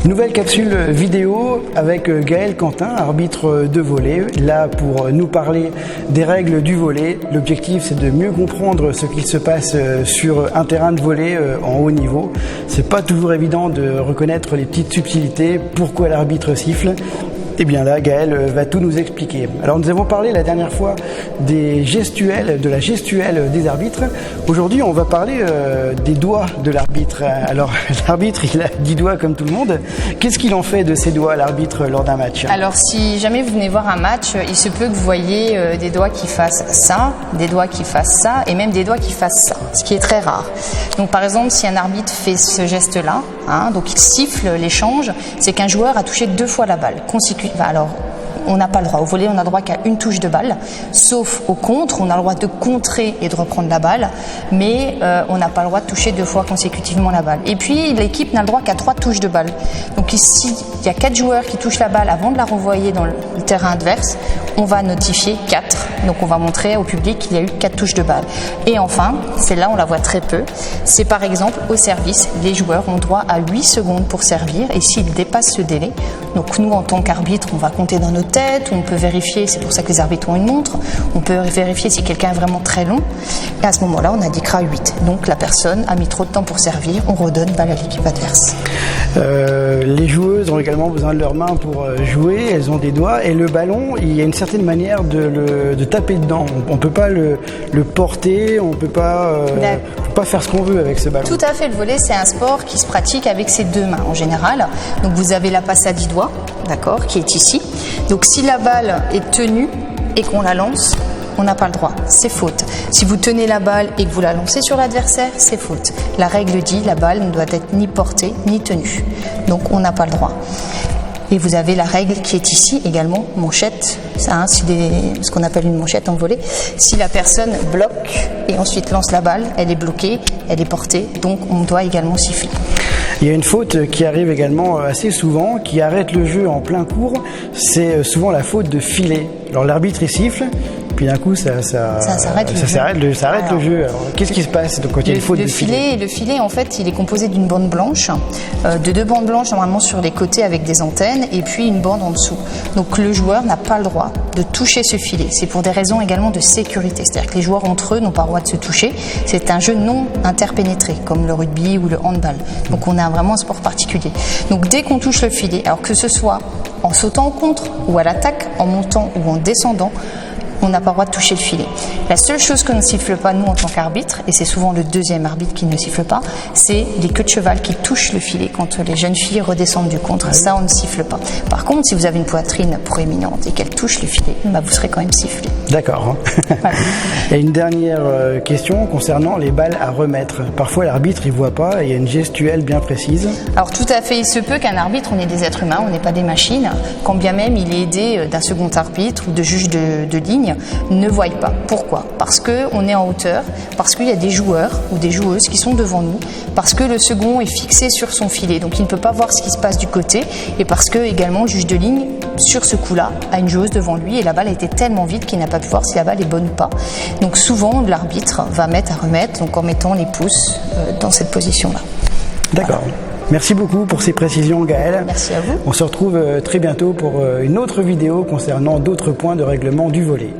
Nouvelle capsule vidéo avec Gaël Quentin, arbitre de volley, là pour nous parler des règles du volley. L'objectif, c'est de mieux comprendre ce qu'il se passe sur un terrain de volley en haut niveau. C'est pas toujours évident de reconnaître les petites subtilités, pourquoi l'arbitre siffle. Et bien là, Gaël va tout nous expliquer. Alors nous avons parlé la dernière fois des gestuels, de la gestuelle des arbitres. Aujourd'hui, on va parler des doigts de l'arbitre. Alors l'arbitre, il a 10 doigts comme tout le monde. Qu'est-ce qu'il en fait de ces doigts, l'arbitre, lors d'un match? Alors si jamais vous venez voir un match, il se peut que vous voyez des doigts qui fassent ça, des doigts qui fassent ça et même des doigts qui fassent ça, ce qui est très rare. Donc par exemple, si un arbitre fait ce geste-là, donc il siffle l'échange, c'est qu'un joueur a touché 2 fois la balle. Alors, on n'a pas le droit. Au volley, on n'a le droit qu'à une touche de balle, sauf au contre, on a le droit de contrer et de reprendre la balle, mais on n'a pas le droit de toucher 2 fois consécutivement la balle. Et puis, l'équipe n'a le droit qu'à 3 touches de balle. Donc ici, il y a 4 joueurs qui touchent la balle avant de la renvoyer dans le terrain adverse. On va notifier 4. Donc on va montrer au public qu'il y a eu 4 touches de balle. Et enfin, celle-là, on la voit très peu. C'est par exemple au service, les joueurs ont droit à 8 secondes pour servir, et s'ils dépassent ce délai, donc nous en tant qu'arbitre, on va compter dans nos têtes, on peut vérifier, c'est pour ça que les arbitres ont une montre, on peut vérifier si quelqu'un est vraiment très long, et à ce moment-là, on indiquera 8. Donc la personne a mis trop de temps pour servir, on redonne balle à l'équipe adverse. Les joueuses ont également besoin de leurs mains pour jouer, elles ont des doigts, et le ballon, il y a une certaine manière de taper dedans. On ne peut pas le porter, on ne peut pas faire ce qu'on veut avec ce ballon. Tout à fait, le volley, c'est un sport qui se pratique avec ses 2 mains en général. Donc vous avez la passe à 10 doigts, d'accord, qui est ici. Donc si la balle est tenue et qu'on la lance, on n'a pas le droit, c'est faute. Si vous tenez la balle et que vous la lancez sur l'adversaire, c'est faute. La règle dit la balle ne doit être ni portée ni tenue. Donc on n'a pas le droit. Et vous avez la règle qui est ici également, manchette, ce qu'on appelle une manchette en volley. Si la personne bloque et ensuite lance la balle, elle est bloquée, elle est portée, donc on doit également siffler. Il y a une faute qui arrive également assez souvent, qui arrête le jeu en plein cours, c'est souvent la faute de filet. Alors l'arbitre il siffle, puis d'un coup ça s'arrête le jeu. Alors, qu'est-ce qui se passe quand il y a une faute de filet? Le filet, en fait, il est composé d'une bande blanche, de 2 bandes blanches normalement sur les côtés avec des antennes, et puis une bande en dessous. Donc le joueur n'a pas le droit de toucher ce filet. C'est pour des raisons également de sécurité. C'est-à-dire que les joueurs entre eux n'ont pas le droit de se toucher. C'est un jeu non interpénétré, comme le rugby ou le handball. Donc on a vraiment un sport particulier. Donc dès qu'on touche le filet, alors que ce soit en sautant au contre ou à l'attaque, en montant ou en descendant, on n'a pas le droit de toucher le filet. La seule chose qu'on ne siffle pas, nous, en tant qu'arbitre, et c'est souvent le 2e arbitre qui ne siffle pas, c'est les queues de cheval qui touchent le filet quand les jeunes filles redescendent du contre. Ça, on ne siffle pas. Par contre, si vous avez une poitrine proéminente et qu'elle touche le filet, vous serez quand même sifflé. D'accord. Voilà. Et une dernière question concernant les balles à remettre. Parfois, l'arbitre, il voit pas, et il y a une gestuelle bien précise. Alors, tout à fait. Il se peut qu'un arbitre, on est des êtres humains, on n'est pas des machines, quand bien même il est aidé d'un second arbitre ou de juge de ligne, ne voient pas. Pourquoi? Parce qu'on est en hauteur, parce qu'il y a des joueurs ou des joueuses qui sont devant nous, parce que le second est fixé sur son filet, donc il ne peut pas voir ce qui se passe du côté, et parce que également le juge de ligne, sur ce coup-là, a une joueuse devant lui, et la balle a été tellement vite qu'il n'a pas pu voir si la balle est bonne ou pas. Donc souvent, l'arbitre va mettre à remettre, donc en mettant les pouces dans cette position-là. D'accord. Voilà. Merci beaucoup pour ces précisions, Gaël. Merci à vous. On se retrouve très bientôt pour une autre vidéo concernant d'autres points de règlement du volley.